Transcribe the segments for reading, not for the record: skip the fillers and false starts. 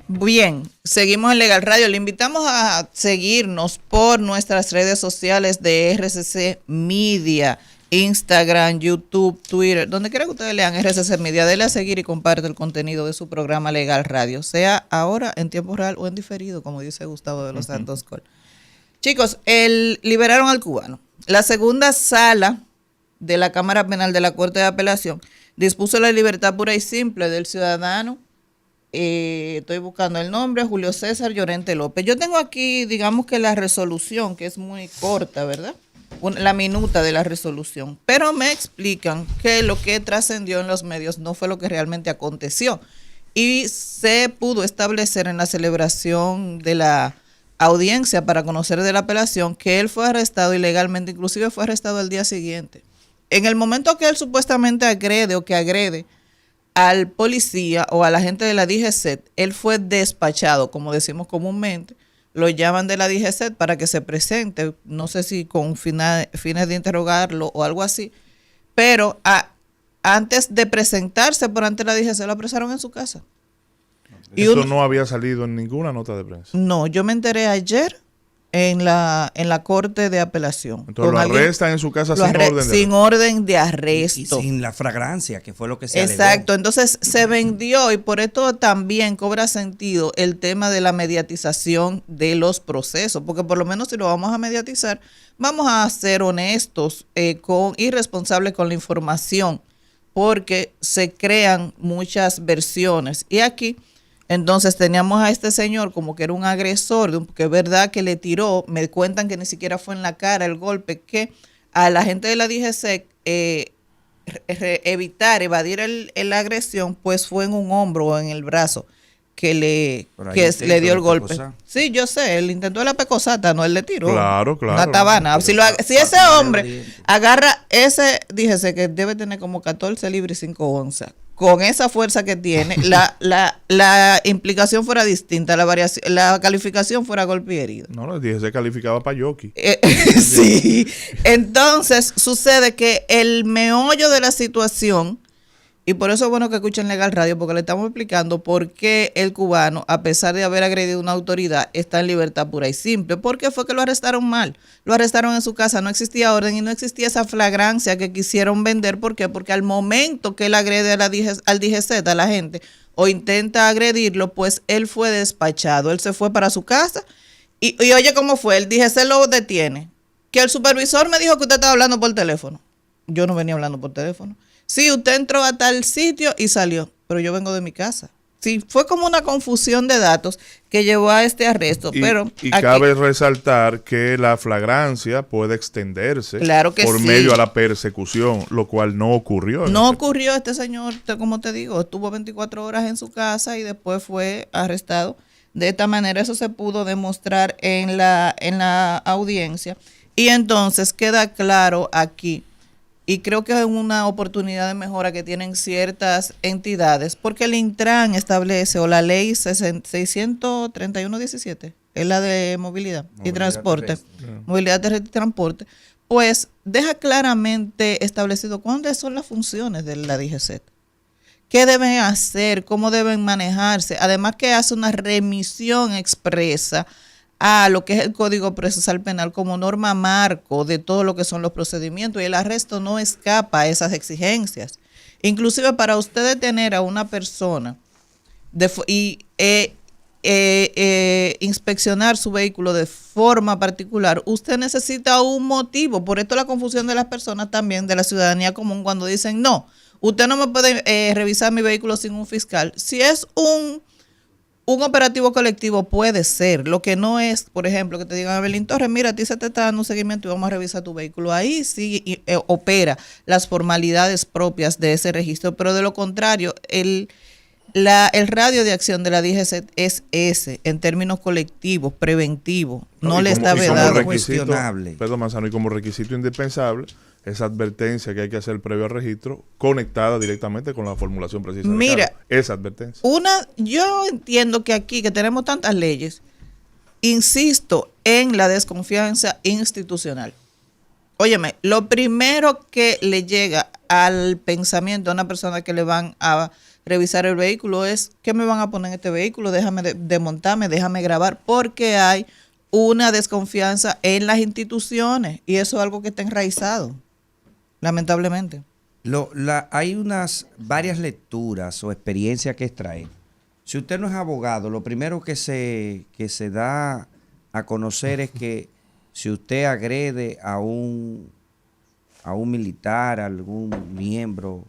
Bien, seguimos en Legal Radio. Le invitamos a seguirnos por nuestras redes sociales de RCC Media, Instagram, YouTube, Twitter, donde quiera que ustedes lean RCC Media, dele a seguir y comparte el contenido de su programa Legal Radio, sea ahora en tiempo real o en diferido, como dice Gustavo de los Santos Col. Chicos, liberaron al cubano. La segunda sala de la Cámara Penal de la Corte de Apelación dispuso la libertad pura y simple del ciudadano, estoy buscando el nombre, Julio César Llorente López. Yo tengo aquí, digamos que la resolución, que es muy corta, ¿verdad? La minuta de la resolución, pero me explican que lo que trascendió en los medios no fue lo que realmente aconteció y se pudo establecer en la celebración de la audiencia para conocer de la apelación que él fue arrestado ilegalmente, inclusive fue arrestado al día siguiente. En el momento que él supuestamente agrede al policía o a la gente de la DGCET, él fue despachado, como decimos comúnmente. Lo llaman de la DGCET para que se presente, no sé si con fines de interrogarlo o algo así, pero antes de presentarse por ante la DGCET lo apresaron en su casa. Eso no había salido en ninguna nota de prensa. No, yo me enteré ayer en la Corte de Apelación. Entonces lo arrestan en su casa sin orden de arresto. Y sin la fragancia, que fue lo que se alegó. Exacto, entonces se vendió y por esto también cobra sentido el tema de la mediatización de los procesos, porque por lo menos si lo vamos a mediatizar, vamos a ser honestos y responsables con la información, porque se crean muchas versiones. Y aquí entonces teníamos a este señor como que era un agresor, que es verdad que le tiró, me cuentan que ni siquiera fue en la cara el golpe, que a la gente de la DGC evadir la agresión, pues fue en un hombro o en el brazo que le dio el golpe. Sí, yo sé, él intentó la pecosata, no, él le tiró. Claro. Una tabana. Si ese hombre agarra DGC que debe tener como 14 libras y 5 onzas, con esa fuerza que tiene, la implicación fuera distinta, la calificación fuera golpe y herido. No, dije se calificaba para jockey. Sí. Entonces, sucede que el meollo de la situación, y por eso es bueno que escuchen Legal Radio, porque le estamos explicando por qué el cubano, a pesar de haber agredido a una autoridad, está en libertad pura y simple. Porque fue que lo arrestaron mal. Lo arrestaron en su casa, no existía orden y no existía esa flagrancia que quisieron vender. ¿Por qué? Porque al momento que él agrede al DGZ, a la gente, o intenta agredirlo, pues él fue despachado. Él se fue para su casa y oye cómo fue, el DGC lo detiene. Que el supervisor me dijo que usted estaba hablando por teléfono. Yo no venía hablando por teléfono. Sí, usted entró a tal sitio y salió, pero yo vengo de mi casa. Sí, fue como una confusión de datos que llevó a este arresto. Y aquí cabe resaltar que la flagrancia puede extenderse por sí, medio a la persecución, lo cual no ocurrió. No ocurrió. Este señor, como te digo, estuvo 24 horas en su casa y después fue arrestado. De esta manera eso se pudo demostrar en la audiencia. Y entonces queda claro aquí, y creo que es una oportunidad de mejora que tienen ciertas entidades, porque el Intran establece, o la ley 631-17, es la de movilidad y transporte, movilidad terrestre y transporte, pues deja claramente establecido cuáles son las funciones de la DGCET, qué deben hacer, cómo deben manejarse, además que hace una remisión expresa a lo que es el Código Procesal Penal como norma marco de todo lo que son los procedimientos, y el arresto no escapa a esas exigencias. Inclusive para usted detener a una persona inspeccionar su vehículo de forma particular, usted necesita un motivo. Por esto la confusión de las personas también, de la ciudadanía común, cuando dicen, no, usted no me puede revisar mi vehículo sin un fiscal. Si es un operativo colectivo, puede ser. Lo que no es, por ejemplo, que te digan, Abelín Torres, mira, a ti se te está dando un seguimiento y vamos a revisar tu vehículo. Ahí sí opera las formalidades propias de ese registro, pero de lo contrario, el radio de acción de la DGC es ese, en términos colectivos, preventivos. No le está vedado. Cuestionable. Perdón, Manzano, y como requisito indispensable, esa advertencia que hay que hacer previo al registro, conectada directamente con la formulación precisa. Mira, esa advertencia. Yo entiendo que aquí, que tenemos tantas leyes, insisto en la desconfianza institucional. Óyeme, lo primero que le llega al pensamiento a una persona que le van a revisar el vehículo es, ¿qué me van a poner en este vehículo? Déjame desmontarme, déjame grabar, porque hay una desconfianza en las instituciones y eso es algo que está enraizado, lamentablemente. Hay varias lecturas o experiencias que extraer. Si usted no es abogado, lo primero que se da a conocer es que si usted agrede a un militar, a algún miembro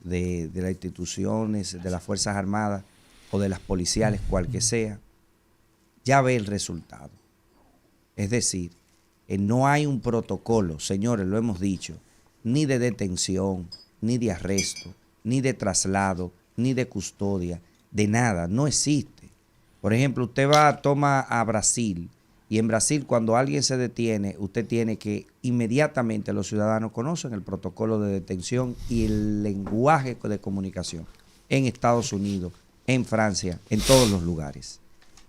de las instituciones, de las Fuerzas Armadas o de las policiales, cual que sea, ya ve el resultado. Es decir, no hay un protocolo, señores, lo hemos dicho, ni de detención, ni de arresto, ni de traslado, ni de custodia, de nada, no existe. Por ejemplo, usted toma a Brasil, y en Brasil cuando alguien se detiene, usted tiene que inmediatamente, los ciudadanos conocen el protocolo de detención y el lenguaje de comunicación. En Estados Unidos, en Francia, en todos los lugares.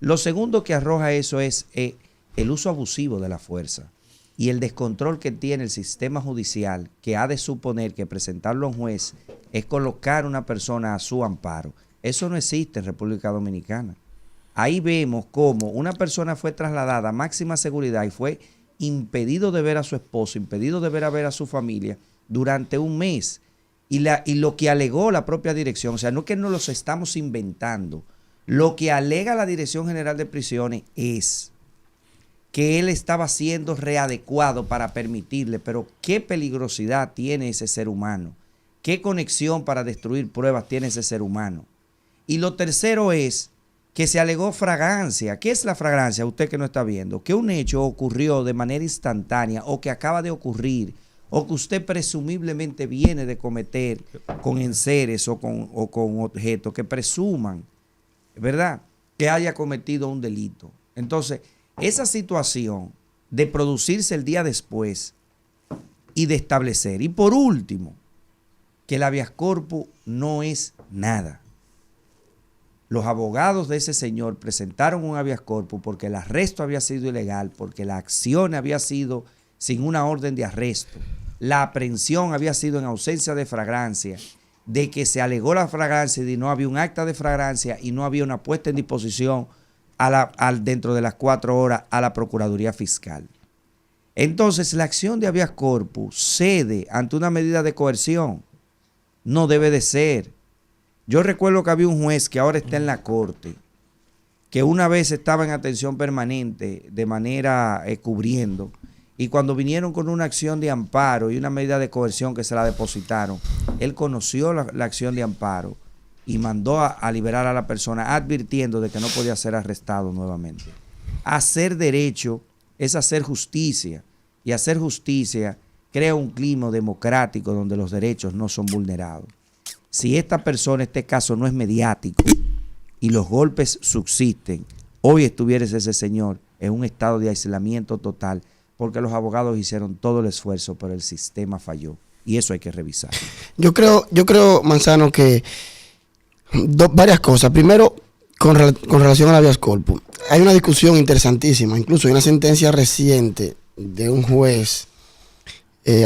Lo segundo que arroja eso es el uso abusivo de la fuerza y el descontrol que tiene el sistema judicial, que ha de suponer que presentarlo a un juez es colocar a una persona a su amparo. Eso no existe en República Dominicana. Ahí vemos cómo una persona fue trasladada a máxima seguridad y fue impedido de ver a su esposo, impedido de ver a su familia durante un mes. Y lo que alegó la propia dirección, o sea, no que no los estamos inventando, lo que alega la Dirección General de Prisiones es que él estaba siendo readecuado para permitirle, pero qué peligrosidad tiene ese ser humano, qué conexión para destruir pruebas tiene ese ser humano. Y lo tercero es que se alegó fragancia. ¿Qué es la fragancia? Usted que no está viendo, que un hecho ocurrió de manera instantánea o que acaba de ocurrir o que usted presumiblemente viene de cometer con enseres o con objetos que presuman, ¿verdad?, que haya cometido un delito. Entonces, esa situación de producirse el día después y de establecer. Y por último, que el habeas corpus no es nada. Los abogados de ese señor presentaron un habeas corpus porque el arresto había sido ilegal, porque la acción había sido sin una orden de arresto, la aprehensión había sido en ausencia de flagrancia, de que se alegó la flagrancia y no había un acta de flagrancia y no había una puesta en disposición dentro de las 4 horas a la Procuraduría Fiscal. Entonces, la acción de habeas corpus cede ante una medida de coerción. No debe de ser. Yo recuerdo que había un juez que ahora está en la corte, que una vez estaba en atención permanente de manera cubriendo, y cuando vinieron con una acción de amparo y una medida de coerción que se la depositaron, él conoció la acción de amparo y mandó a liberar a la persona advirtiendo de que no podía ser arrestado nuevamente. Hacer derecho es hacer justicia, y hacer justicia crea un clima democrático donde los derechos no son vulnerados. Si esta persona, este caso no es mediático y los golpes subsisten, hoy estuviera ese señor en un estado de aislamiento total porque los abogados hicieron todo el esfuerzo, pero el sistema falló. Y eso hay que revisar. Yo creo, Manzano, que varias cosas. Primero, con relación al habeas corpus. Hay una discusión interesantísima. Incluso hay una sentencia reciente de un juez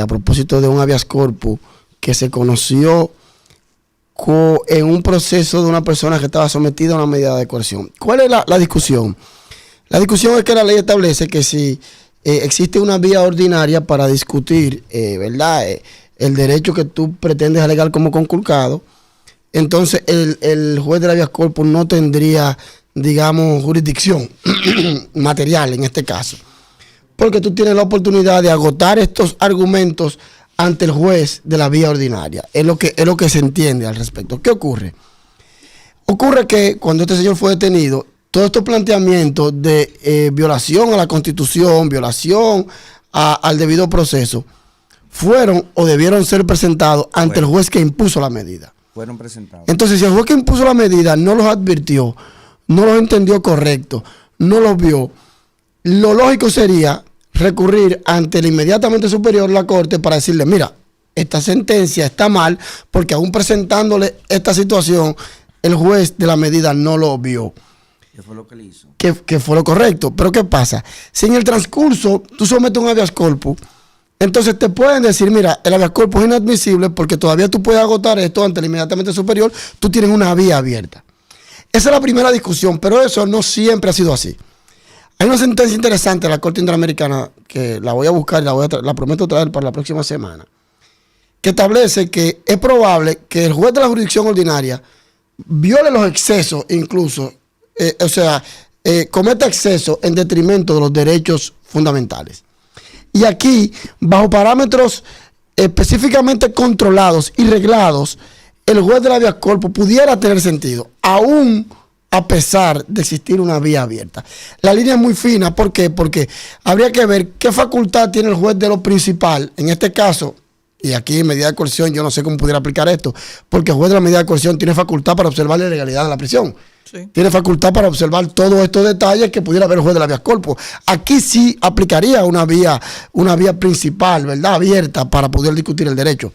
a propósito de un habeas corpus que se conoció en un proceso de una persona que estaba sometida a una medida de coerción. ¿Cuál es la discusión? La discusión es que la ley establece que si existe una vía ordinaria para discutir, ¿verdad?, el derecho que tú pretendes alegar como conculcado, entonces el juez del habeas corpus no tendría, digamos, jurisdicción material en este caso, porque tú tienes la oportunidad de agotar estos argumentos ante el juez de la vía ordinaria. Es lo que se entiende al respecto. ¿Qué ocurre? Ocurre que cuando este señor fue detenido, todos estos planteamientos de violación a la Constitución, violación al debido proceso, fueron o debieron ser presentados ante el juez que impuso la medida. Fueron presentados. Entonces, si el juez que impuso la medida no los advirtió, no los entendió correcto, no los vio, lo lógico sería recurrir ante el inmediatamente superior de la corte para decirle, mira, esta sentencia está mal porque aún presentándole esta situación, el juez de la medida no lo vio. ¿Qué fue lo que le hizo? Que fue lo correcto. Pero ¿qué pasa? Si en el transcurso tú sometes un habeas corpus Entonces te pueden decir, mira, el habeas corpus es inadmisible porque todavía tú puedes agotar esto ante el inmediatamente superior, tú tienes una vía abierta. Esa es la primera discusión, pero eso no siempre ha sido así. Hay una sentencia interesante de la Corte Interamericana que la voy a buscar y la prometo traer para la próxima semana, que establece que es probable que el juez de la jurisdicción ordinaria viole los excesos incluso, cometa excesos en detrimento de los derechos fundamentales. Y aquí, bajo parámetros específicamente controlados y reglados, el juez del habeas corpus pudiera tener sentido, aún a pesar de existir una vía abierta. La línea es muy fina, ¿por qué? Porque habría que ver qué facultad tiene el juez de lo principal, en este caso, y aquí en medida de coerción yo no sé cómo pudiera aplicar esto, porque el juez de la medida de coerción tiene facultad para observar la legalidad de la prisión. Sí. Tiene facultad para observar todos estos detalles que pudiera ver el juez del habeas corpus. Aquí sí aplicaría una vía principal, ¿verdad? Abierta para poder discutir el derecho.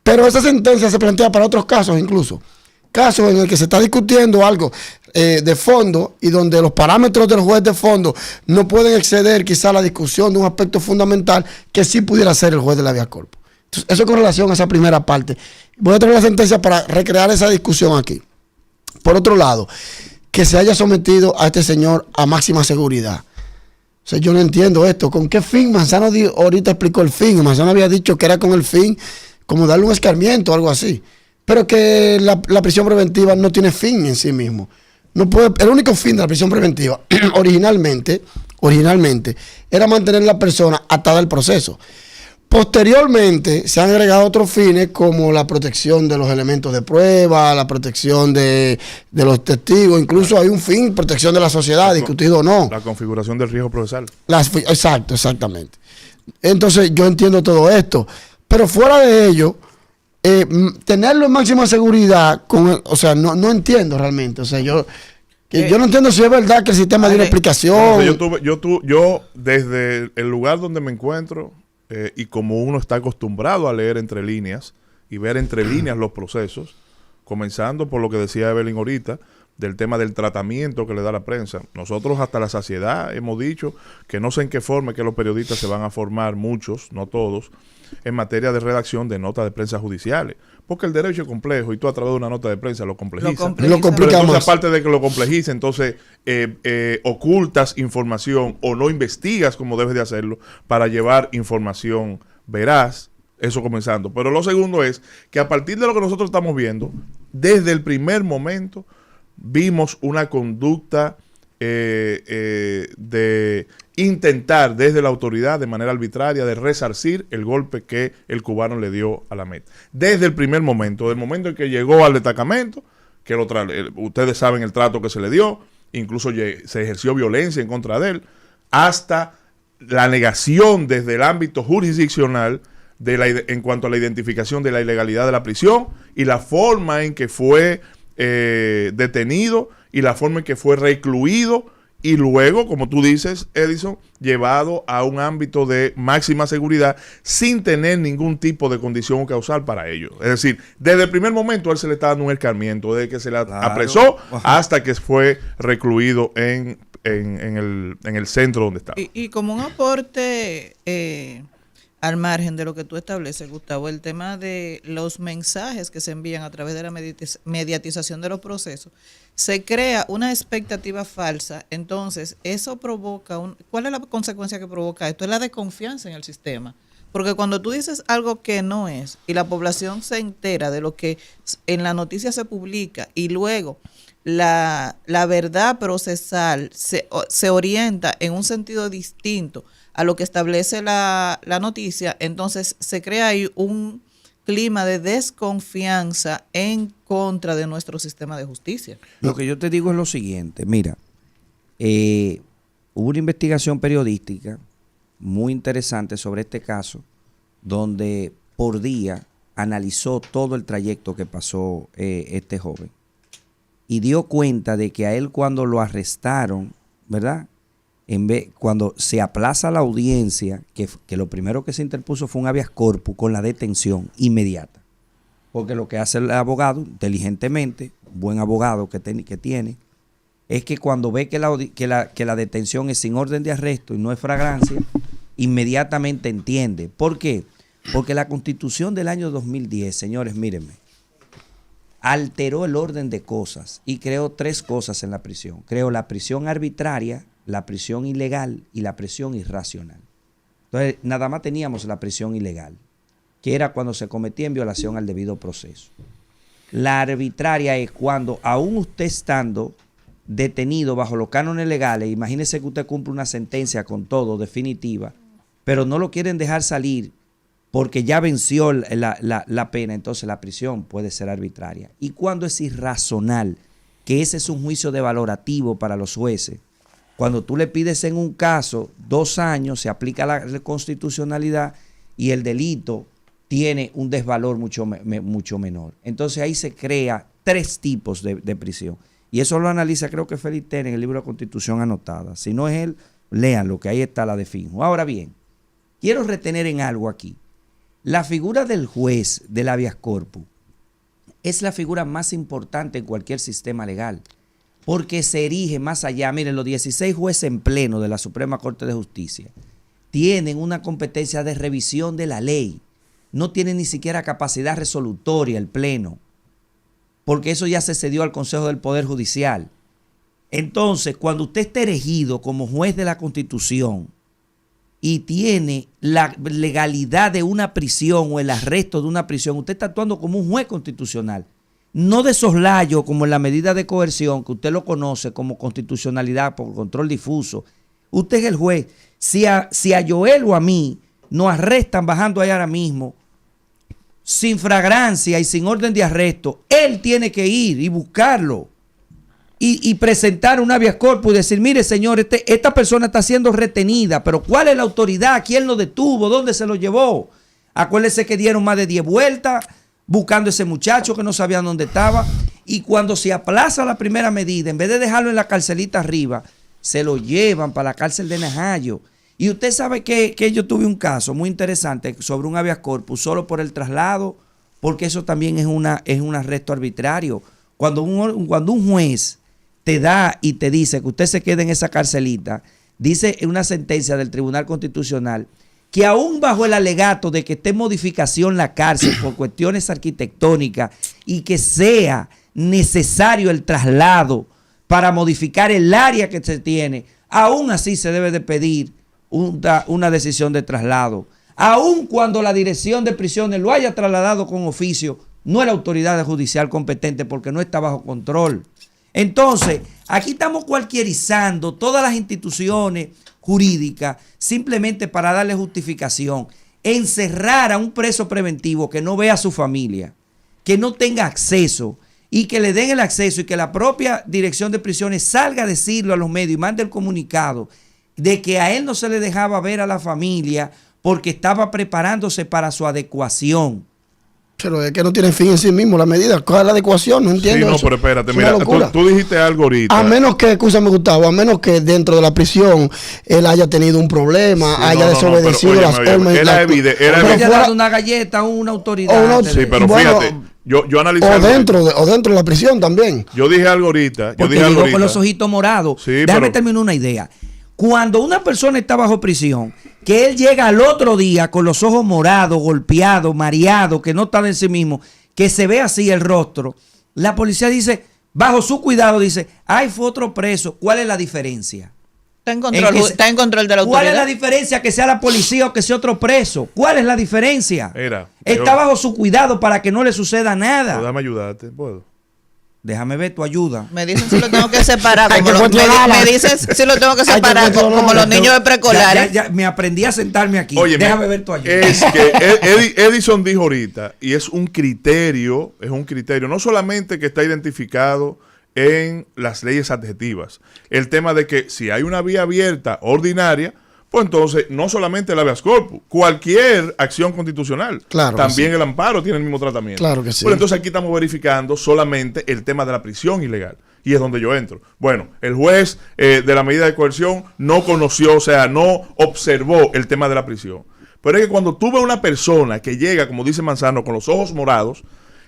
Pero esa sentencia se plantea para otros casos incluso. Casos en el que se está discutiendo algo de fondo y donde los parámetros del juez de fondo no pueden exceder quizá la discusión de un aspecto fundamental que sí pudiera ser el juez del habeas corpus. Entonces, eso con relación a esa primera parte. Voy a traer la sentencia para recrear esa discusión aquí. Por otro lado, que se haya sometido a este señor a máxima seguridad. O sea, yo no entiendo esto. ¿Con qué fin? Manzano ahorita explicó el fin. Manzano había dicho que era con el fin como darle un escarmiento o algo así. Pero que la prisión preventiva no tiene fin en sí mismo. No puede, el único fin de la prisión preventiva originalmente era mantener a la persona atada al proceso. Posteriormente se han agregado otros fines como la protección de los elementos de prueba, la protección de los testigos, incluso hay un fin, protección de la sociedad, discutido o no. La configuración del riesgo procesal. Exactamente. Entonces yo entiendo todo esto, pero fuera de ello, tenerlo en máxima seguridad, no entiendo realmente. O sea, yo no entiendo si es verdad que el sistema dio una explicación. Yo desde el lugar donde me encuentro, y como uno está acostumbrado a leer entre líneas y ver entre líneas los procesos, comenzando por lo que decía Evelyn ahorita, del tema del tratamiento que le da la prensa. Nosotros hasta la saciedad hemos dicho que no sé en qué forma que los periodistas se van a formar, muchos, no todos, en materia de redacción de notas de prensa judiciales. Porque el derecho es complejo y tú a través de una nota de prensa lo complejiza. Lo complica más. Aparte de que lo complejiza, entonces ocultas información o no investigas como debes de hacerlo para llevar información veraz. Eso comenzando. Pero lo segundo es que a partir de lo que nosotros estamos viendo, desde el primer momento vimos una conducta de intentar desde la autoridad de manera arbitraria de resarcir el golpe que el cubano le dio a la MET. Desde el primer momento, del momento en que llegó al destacamento, que ustedes saben el trato que se le dio, incluso se ejerció violencia en contra de él, hasta la negación desde el ámbito jurisdiccional en cuanto a la identificación de la ilegalidad de la prisión y la forma en que fue detenido y la forma en que fue recluido y luego, como tú dices, Edison, llevado a un ámbito de máxima seguridad sin tener ningún tipo de condición causal para ello. Es decir, desde el primer momento él se le está dando un escarmiento, desde que se le apresó hasta que fue recluido en el centro donde estaba. Y como un aporte al margen de lo que tú estableces, Gustavo, el tema de los mensajes que se envían a través de la mediatización de los procesos, se crea una expectativa falsa. Entonces, eso provoca ¿cuál es la consecuencia que provoca esto? Es la desconfianza en el sistema. Porque cuando tú dices algo que no es y la población se entera de lo que en la noticia se publica y luego la verdad procesal se orienta en un sentido distinto a lo que establece la noticia, entonces se crea ahí un clima de desconfianza en contra de nuestro sistema de justicia. Lo que yo te digo es lo siguiente, mira, hubo una investigación periodística muy interesante sobre este caso, donde por día analizó todo el trayecto que pasó este joven y dio cuenta de que a él cuando lo arrestaron, ¿verdad?, cuando se aplaza la audiencia, que lo primero que se interpuso fue un habeas corpus con la detención inmediata. Porque lo que hace el abogado, inteligentemente, buen abogado que tiene, es que cuando ve que la detención es sin orden de arresto y no es flagrancia, inmediatamente entiende. ¿Por qué? Porque la Constitución del año 2010, señores, mírenme, alteró el orden de cosas y creó 3 cosas en la prisión. Creó la prisión arbitraria, la prisión ilegal y la prisión irracional. Entonces, nada más teníamos la prisión ilegal, que era cuando se cometía en violación al debido proceso. La arbitraria es cuando, aún usted estando detenido bajo los cánones legales, imagínese que usted cumple una sentencia con todo, definitiva, pero no lo quieren dejar salir porque ya venció la pena, entonces la prisión puede ser arbitraria. Y cuando es irracional, que ese es un juicio de valorativo para los jueces, cuando tú le pides en un caso 2 años, se aplica la constitucionalidad y el delito tiene un desvalor mucho menor. Entonces ahí se crea 3 tipos de prisión. Y eso lo analiza, creo que Félix Tena en el libro de Constitución anotada. Si no es él, léanlo, que ahí está la de Finjo. Ahora bien, quiero retener en algo aquí. La figura del juez del habeas corpus es la figura más importante en cualquier sistema legal, porque se erige más allá. Miren, los 16 jueces en pleno de la Suprema Corte de Justicia tienen una competencia de revisión de la ley. No tienen ni siquiera capacidad resolutoria el pleno, porque eso ya se cedió al Consejo del Poder Judicial. Entonces, cuando usted está erigido como juez de la Constitución y tiene la legalidad de una prisión o el arresto de una prisión, usted está actuando como un juez constitucional. No de soslayo como en la medida de coerción, que usted lo conoce como constitucionalidad por control difuso. Usted es el juez. Si a Joel o a mí nos arrestan bajando ahí ahora mismo, sin flagrancia y sin orden de arresto, él tiene que ir y buscarlo y presentar un habeas corpus y decir, mire señor, esta persona está siendo retenida, pero ¿cuál es la autoridad? ¿Quién lo detuvo? ¿Dónde se lo llevó? Acuérdense que dieron más de 10 vueltas buscando a ese muchacho que no sabían dónde estaba, y cuando se aplaza la primera medida, en vez de dejarlo en la carcelita arriba, se lo llevan para la cárcel de Najayo. Y usted sabe que yo tuve un caso muy interesante sobre un habeas corpus solo por el traslado, porque eso también es un arresto arbitrario. Cuando un juez te da y te dice que usted se quede en esa carcelita, dice en una sentencia del Tribunal Constitucional que aún bajo el alegato de que esté en modificación la cárcel por cuestiones arquitectónicas y que sea necesario el traslado para modificar el área que se tiene, aún así se debe de pedir una decisión de traslado. Aun cuando la dirección de prisiones lo haya trasladado con oficio, no es la autoridad judicial competente porque no está bajo control. Entonces, aquí estamos cualquierizando todas las instituciones jurídicas simplemente para darle justificación. Encerrar a un preso preventivo que no vea a su familia, que no tenga acceso y que le den el acceso y que la propia dirección de prisiones salga a decirlo a los medios y mande el comunicado de que a él no se le dejaba ver a la familia porque estaba preparándose para su adecuación. Pero es que no tiene fin en sí mismo la medida. ¿Cuál es la adecuación? No entiendo. Sí, no, eso. pero espérate, Es mira, una locura. tú dijiste algo ahorita. A menos que, escúchame Gustavo, a menos que dentro de la prisión él haya tenido un problema, Sí, haya desobedecido pero, las óyeme, normas. era evidente. Pero haya dado una galleta a una autoridad. Sí, pero Bueno, fíjate, yo analicé O algo dentro de la prisión también. Yo dije algo ahorita. Porque llegó con los ojitos morados. Sí, Déjame pero terminar una idea. Cuando una persona está bajo prisión, que él llega al otro día con los ojos morados, golpeados, mareados, que no está en sí mismo, que se ve así el rostro, la policía dice, bajo su cuidado, dice, ay, fue otro preso. ¿Cuál es la diferencia? Está en control de la autoridad. ¿Cuál es la diferencia que sea la policía o que sea otro preso? ¿Cuál es la diferencia? Mira, Está bajo su cuidado para que no le suceda nada. Déjame ayudarte, ¿puedo? Déjame ver tu ayuda. Me dicen si lo tengo que separar. Hay Como que controlarla. me dicen si lo tengo que Hay que separar controlarla. como los niños de preescolar. Ya, me aprendí a sentarme aquí. Oye, Déjame ver tu ayuda. Es que Edison dijo ahorita, y es un criterio, no solamente que está identificado en las leyes adjetivas, el tema de que si hay una vía abierta ordinaria, pues entonces no solamente el habeas corpus, cualquier acción constitucional, Claro que también sí. el amparo tiene el mismo tratamiento. Claro que sí. Pero entonces aquí estamos verificando solamente el tema de la prisión ilegal. Y es donde yo entro. Bueno, el juez de la medida de coerción no conoció, o sea, no observó el tema de la prisión. Pero es que cuando tú ves una persona que llega, como dice Manzano, con los ojos morados,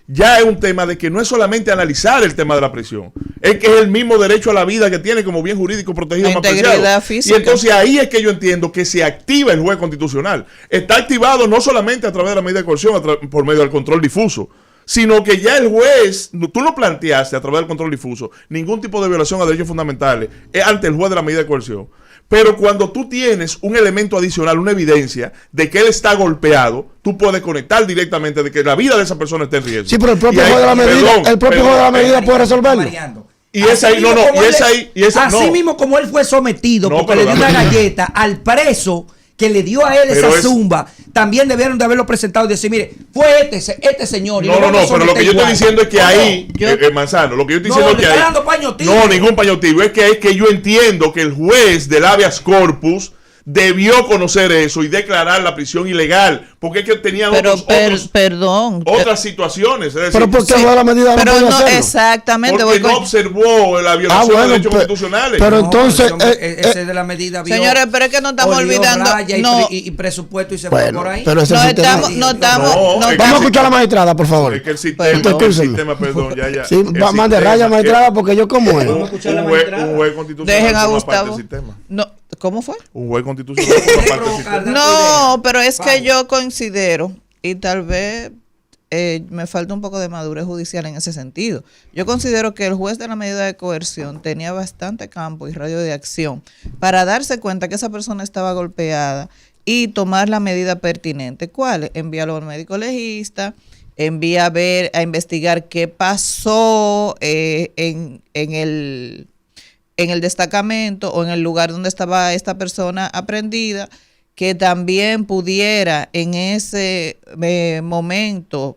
ya es un tema de que no es solamente analizar el tema de la prisión, es que es el mismo derecho a la vida que tiene como bien jurídico protegido La más integridad preciado. física. Y entonces ahí es que yo entiendo que se activa el juez constitucional. Está activado no solamente a través de la medida de coerción, por medio del control difuso, sino que ya el juez, tú no planteaste a través del control difuso ningún tipo de violación a derechos fundamentales ante el juez de la medida de coerción. Pero cuando tú tienes un elemento adicional, una evidencia de que él está golpeado, tú puedes conectar directamente de que la vida de esa persona está en riesgo. Sí, pero el propio Y ahí- juez de la medida, perdón, el propio perdón, juez de la medida puede resolverlo. Variando. Y es ahí, no, no, y es ahí, y es Así no. mismo como él fue sometido No, porque pero le dio una dame- galleta al preso que le dio a él Pero esa es- zumba, también debieron de haberlo presentado y decir, mire, fue este señor. y No, lo no, vamos a no, pero lo que yo someter estoy igual. diciendo es que ¿O no? ahí, Manzano, lo que yo estoy No, diciendo es le que está ahí. dando paño tibio. No, ningún paño tibio, es que yo entiendo que el juez del habeas corpus debió conocer eso y declarar la prisión ilegal, porque es que tenían Pero, otras perdón. situaciones. Es decir, Pero ¿por qué el juez de la medida no Pero puede no, hacerlo? exactamente. porque voy no con- observó la violación bueno, de derechos pero- constitucionales. pero No, entonces, ese de la medida vio, Señores, pero es que no estamos olió olvidando- raya no. y presupuesto y se fue Bueno, por ahí. pero ese No es el tema. estamos, no estamos, No, no es que Vamos a sí. escuchar a la magistrada, por favor. Es que el Perdón. sistema, perdón, ya. Sí, el mande sistema raya, magistrada, es- porque yo como es. Vamos a escuchar a la un juez magistrada. constitucional Dejen a forma parte del Gustavo. sistema. No, ¿cómo fue? Un juez constitucional forma parte del provocar, sistema. No, pero es que Vamos. yo considero, y tal vez me falta un poco de madurez judicial en ese sentido. Yo considero que el juez de la medida de coerción tenía bastante campo y radio de acción para darse cuenta que esa persona estaba golpeada y tomar la medida pertinente. ¿Cuál? Enviarlo al médico legista, envía a investigar qué pasó en el destacamento o en el lugar donde estaba esta persona aprendida, que también pudiera en ese momento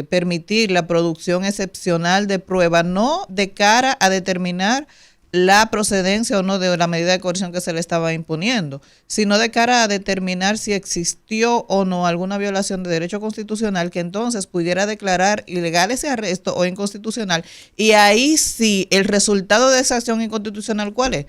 permitir la producción excepcional de pruebas, no de cara a determinar la procedencia o no de la medida de coerción que se le estaba imponiendo, sino de cara a determinar si existió o no alguna violación de derecho constitucional que entonces pudiera declarar ilegal ese arresto o inconstitucional. Y ahí sí, el resultado de esa acción inconstitucional, ¿cuál es?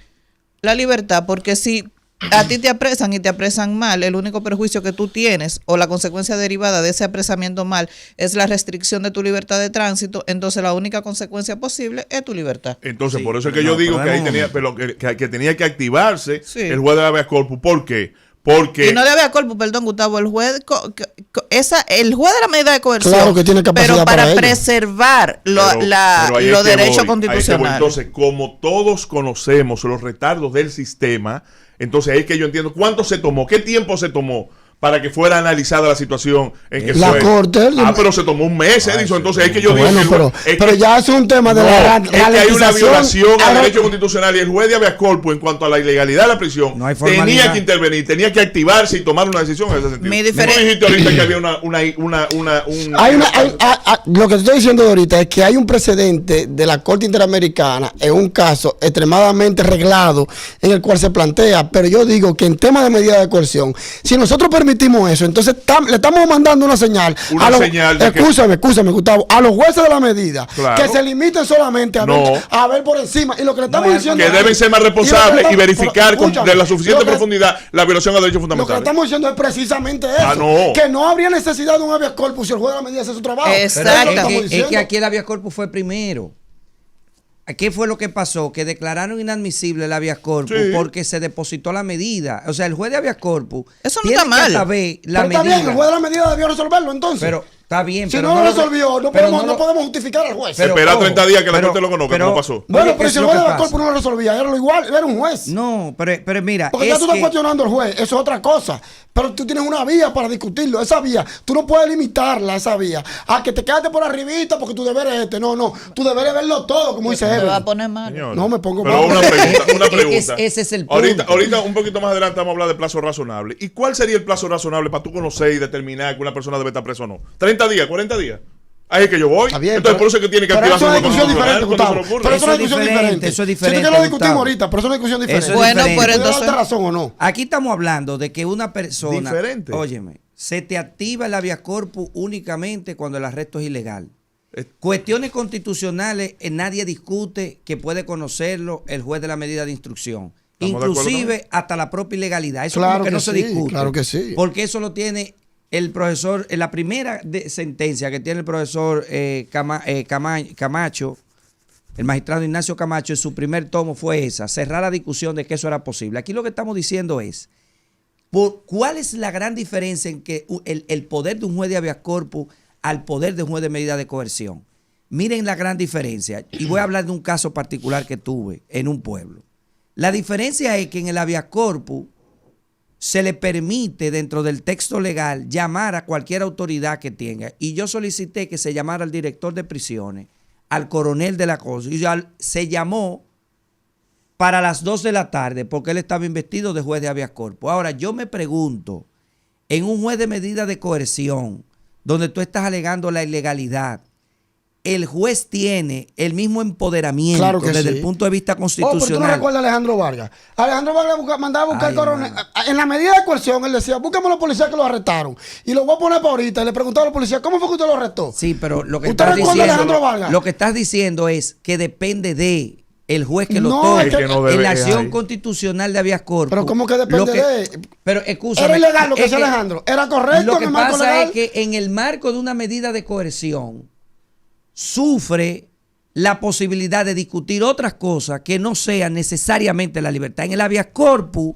La libertad, porque si a ti te apresan y te apresan mal, el único perjuicio que tú tienes o la consecuencia derivada de ese apresamiento mal es la restricción de tu libertad de tránsito, entonces la única consecuencia posible es tu libertad. Entonces, Sí, por eso es que pero yo no, digo que ahí podemos- tenía, pero que tenía que activarse Sí. el juez de habeas corpus. ¿Por qué? Porque Y no de habeas corpus, perdón, Gustavo, el juez el juez de la medida de coerción, Claro que tiene capacidad pero para para ello. preservar pero ahí es los que derechos voy, ahí es que voy. constitucionales. Entonces, como todos conocemos los retardos del sistema, entonces ahí es que yo entiendo cuánto se tomó, qué tiempo se tomó para que fuera analizada la situación en que La fue. Corte- Pero se tomó un mes, Edison. Entonces, es que yo digo Bueno, que el pero, juez- es pero que- ya es un tema de No, la es que hay una ralentización. violación al Ahora- derecho constitucional y el juez de habeas corpus en cuanto a la ilegalidad de la prisión No hay tenía formalidad. que intervenir, tenía que activarse y tomar una decisión en ese sentido. Mi ¿No diferen- dijiste ahorita que había Lo que te estoy diciendo ahorita es que hay un precedente de la Corte Interamericana en un caso extremadamente reglado en el cual se plantea, pero yo digo que en tema de medida de coerción, si nosotros permitimos eso, entonces le estamos mandando una señal. Una a los, señal de que- Escúchame, Gustavo, a los jueces de la medida, Claro. que se limiten solamente a, No. ver por encima. Y lo que le estamos No, diciendo que es- deben ser más y lo que le responsables y estamos- verificar con escúchame, de la suficiente lo que- profundidad la violación a derechos Lo que le fundamentales. estamos diciendo es precisamente eso. Ah, no. Que no habría necesidad de un habeas corpus si el juez de la medida hace su trabajo. Pero Exacto. Eso es lo que es estamos que diciendo. aquí el habeas corpus fue primero. ¿Qué fue lo que pasó? Que declararon inadmisible el habeas corpus Sí. porque se depositó la medida. O sea, el juez de habeas corpus Eso no tiene está mal. que saber la Pero está medida. bien, el juez de la medida debió resolverlo entonces. Pero está bien, si pero no lo lo- resolvió, no pero podemos, no no lo- podemos justificar al juez. pero- Espera ojo, 30 días que la pero- Corte lo conozca, pero- ¿cómo pasó? Bueno, Oye, pero ¿qué si es el lo juez de que la pasa? corpus no lo resolvía, era lo igual, era un juez. No, pero mira, Porque ya es tú estás que- cuestionando al juez, eso es otra cosa. Pero tú tienes una vía para discutirlo. Esa vía, tú no puedes limitarla, esa vía. A que te quedaste por arribita porque tu deber es este. No, no. Tú deberes verlo todo, como dice Me va a Evelyn. poner mal. Señor. No, me pongo Pero mal. una pregunta, una Es que pregunta. ese es el Ahorita, punto. ahorita, un poquito más adelante vamos a hablar de plazo razonable. ¿Y cuál sería el plazo razonable para tú conocer y determinar que una persona debe estar presa o no? ¿30 días? ¿40 días? Ahí es que yo voy. Está bien, Entonces, pero- por eso es que tiene que pero activarse eso es un una discusión constitucional diferente, cuando se Gustavo. le ocurra. Pero eso es una Eso es discusión diferente, diferente. eso es Si diferente, tú que lo discutimos Gustavo. ahorita, pero eso es una discusión diferente. Eso es Bueno, diferente. por ¿Puede entonces- darte razón o no? Aquí estamos hablando de que una persona, Diferente. óyeme, se te activa el habeas corpus únicamente cuando el arresto es ilegal. Es- Cuestiones constitucionales, nadie discute que puede conocerlo el juez de la medida de instrucción. ¿Estamos de acuerdo Inclusive hasta la propia ilegalidad. Eso Claro como que que no se sí, discute. claro que sí. Porque eso lo tiene el profesor, en la primera sentencia que tiene el profesor Camacho, el magistrado Ignacio Camacho, en su primer tomo fue esa, cerrar la discusión de que eso era posible. Aquí lo que estamos diciendo es, ¿cuál es la gran diferencia en que el poder de un juez de habeas corpus al poder de un juez de medida de coerción? Miren la gran diferencia. Y voy a hablar de un caso particular que tuve en un pueblo. La diferencia es que en el habeas corpus se le permite dentro del texto legal llamar a cualquier autoridad que tenga. Y yo solicité que se llamara al director de prisiones, al coronel de la cosa. Y se llamó para las 2 de la tarde porque él estaba investido de juez de habeas corpus. Ahora, yo me pregunto, en un juez de medida de coerción, donde tú estás alegando la ilegalidad, el juez tiene el mismo empoderamiento desde el punto de vista constitucional. Pero tú no recuerdas a Alejandro Vargas. Alejandro Vargas mandaba a buscar al coronel. En la medida de coerción, él decía, búscame a los policías que lo arrestaron. Y lo voy a poner para ahorita. Y le preguntaba a los policías, ¿cómo fue que usted lo arrestó? Sí, pero lo que estás diciendo es que depende de el juez que lo tome. En la acción constitucional de habeas corpus. Pero ¿cómo que depende de? Pero escúchame. Era ilegal lo que hacía Alejandro. Era correcto. Lo que pasa es que en el marco de una medida de coerción sufre la posibilidad de discutir otras cosas que no sean necesariamente la libertad. En el habeas corpus,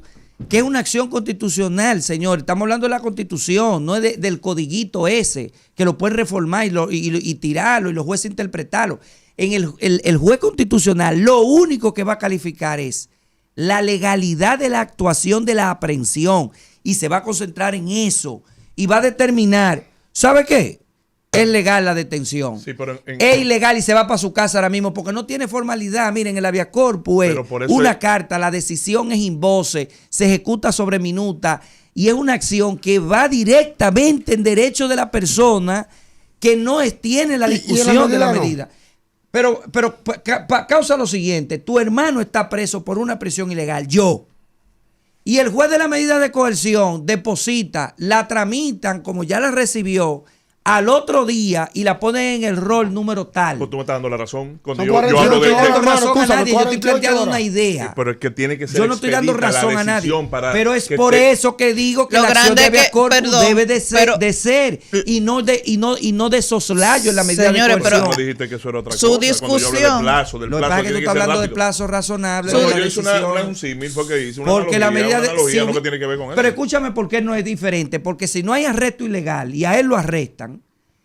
que es una acción constitucional, señor, estamos hablando de la Constitución, no es del codiguito ese, que lo pueden reformar y tirarlo y los jueces interpretarlo. En el juez constitucional, lo único que va a calificar es la legalidad de la actuación de la aprehensión y se va a concentrar en eso y va a determinar, ¿sabe qué? Es legal la detención. Sí, pero es ilegal y se va para su casa ahora mismo porque no tiene formalidad. Miren, el habeas corpus es una carta, la decisión es in voce, se ejecuta sobre minuta y es una acción que va directamente en derecho de la persona que no tiene la discusión de la medida. Pero causa lo siguiente, tu hermano está preso por una prisión ilegal, y el juez de la medida de coerción deposita, la tramitan como ya la recibió, al otro día y la ponen en el rol número tal. Pues tú me estás dando la razón. Cuando yo hablo de razón a nadie, yo estoy planteando una idea. Sí, pero es que tiene que ser. Yo no estoy dando razón a nadie. Pero es que por eso que digo que la acción de habeas corpus debe de ser y no de soslayo en la medida de coerción. Pero no dijiste que eso era otra cosa. Su discusión. Lo que pasa es que tú estás hablando de plazo razonable. Yo hice un símil porque hice una analogía, no tiene que ver con eso. Pero escúchame por qué no es diferente. Porque si no hay arresto ilegal y a él lo arrestan,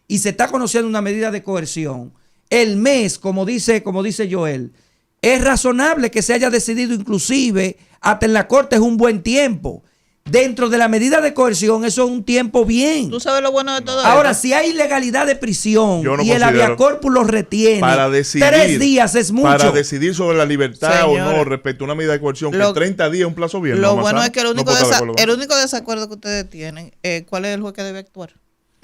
y se está conociendo una medida de coerción, el mes, como dice Joel, es razonable que se haya decidido inclusive hasta en la corte es un buen tiempo. Dentro de la medida de coerción, eso es un tiempo bien. ¿Tú sabes lo bueno de todo esto? Ahora, si hay ilegalidad de prisión y el habeas corpus lo retiene, para decidir, 3 días es mucho. Para decidir sobre la libertad o no respecto a una medida de coerción, que 30 días es un plazo bien. Lo bueno es que el único desacuerdo que ustedes tienen, ¿cuál es el juez que debe actuar?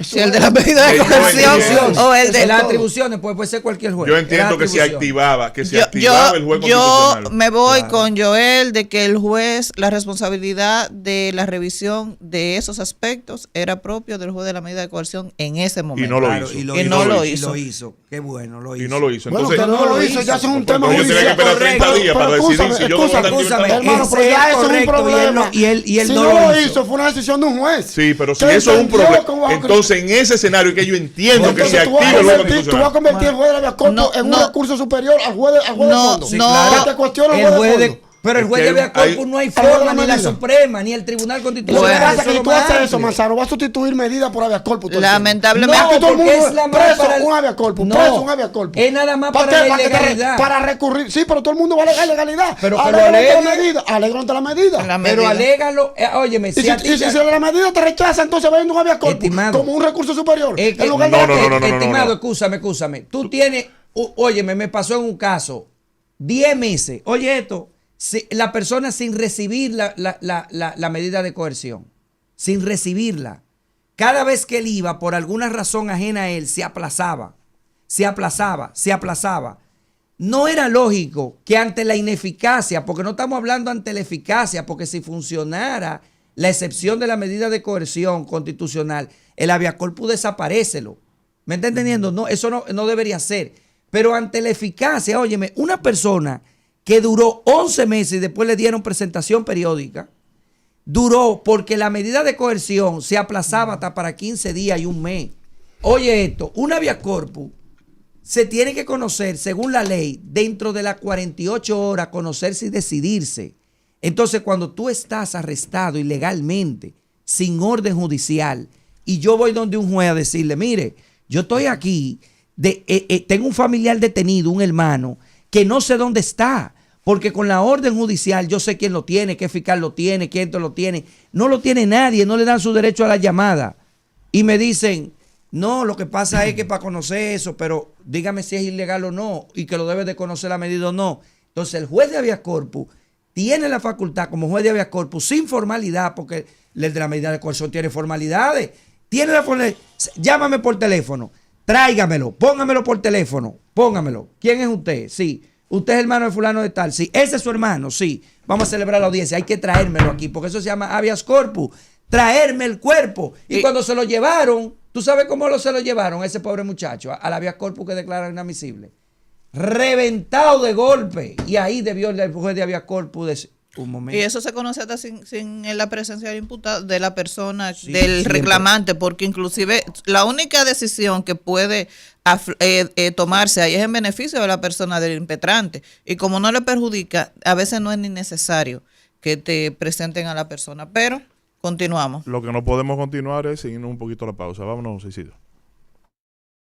Si el de la medida de coerción o el de las atribuciones, puede ser cualquier juez. Yo entiendo que se activaba, el juez constitucional. Yo me voy con Joel de que el juez, la responsabilidad de la revisión de esos aspectos era propio del juez de la medida de coerción en ese momento. Y no lo hizo. Y no lo hizo. Qué bueno, lo hizo. Y no lo hizo. Entonces, bueno, que no lo hizo, ya son un tema muy difícil. Yo tenía que esperar 30 días para decidir si yo hermano, pero ya eso es un problema. Y él si no lo hizo, fue una decisión de un juez. Sí, pero si eso es un problema, entonces en ese escenario que yo entiendo que se active el juez constitucional. Tú vas a convertir el juez de habeas corpus en un recurso superior al juez de fondo. Sí, claro. Que te cuestiona el juez de fondo. Pero el juez de habeas corpus no hay forma, ni la Suprema, ni el Tribunal Constitucional. Lo que pasa es que si tú haces eso, Manzano, vas a sustituir medidas por habeas corpus. Lamentablemente. No, porque es la más preso un habeas corpus. Preso un habeas corpus. Es nada más para la ilegalidad. Para recurrir. Sí, pero todo el mundo va a alegar legalidad. Pero que lo alegue. Alegran la medida. Pero alégalo. Óyeme, si la medida te rechaza, entonces va a ir un habeas corpus como un recurso superior. Estimado, escúchame. Tú tienes, óyeme, me pasó en un caso, 10 meses. Oye esto. La persona sin recibir la medida de coerción, sin recibirla, cada vez que él iba por alguna razón ajena a él, se aplazaba. No era lógico que ante la ineficacia, porque no estamos hablando ante la eficacia, porque si funcionara la excepción de la medida de coerción constitucional, el habeas corpus desaparécelo. ¿Me está entendiendo? No, eso no debería ser. Pero ante la eficacia, óyeme, una persona que duró 11 meses y después le dieron presentación periódica, duró porque la medida de coerción se aplazaba hasta para 15 días y un mes. Oye esto, un habeas corpus se tiene que conocer, según la ley, dentro de las 48 horas, conocerse y decidirse. Entonces, cuando tú estás arrestado ilegalmente, sin orden judicial, y yo voy donde un juez a decirle, mire, yo estoy aquí, tengo un familiar detenido, un hermano, que no sé dónde está, porque con la orden judicial yo sé quién lo tiene, qué fiscal lo tiene, quién lo tiene. No lo tiene nadie, no le dan su derecho a la llamada. Y me dicen, no, lo que pasa es que para conocer eso, pero dígame si es ilegal o no, y que lo debe de conocer la medida o no. Entonces el juez de habeas corpus tiene la facultad como juez de habeas corpus sin formalidad, porque el de la medida de coerción tiene formalidades. Tiene la formalidad. Llámame por teléfono, tráigamelo, póngamelo por teléfono, póngamelo. ¿Quién es usted? Sí. ¿Usted es hermano de fulano de tal? Sí. ¿Ese es su hermano? Sí. Vamos a celebrar la audiencia. Hay que traérmelo aquí, porque eso se llama habeas corpus. Traerme el cuerpo. Y cuando se lo llevaron, ¿tú sabes cómo se lo llevaron a ese pobre muchacho? Al habeas corpus que declaran inadmisible. Reventado de golpe. Y ahí debió el juez de habeas corpus decir, un momento. Y eso se conoce hasta sin la presencia del imputado, de la persona, Sí, del siempre. reclamante, porque inclusive la única decisión que puede tomarse ahí es en beneficio de la persona del impetrante. Y como no le perjudica, a veces no es ni necesario que te presenten a la persona. Pero continuamos. Lo que no podemos continuar es seguirnos un poquito la pausa. Vámonos, Isidro.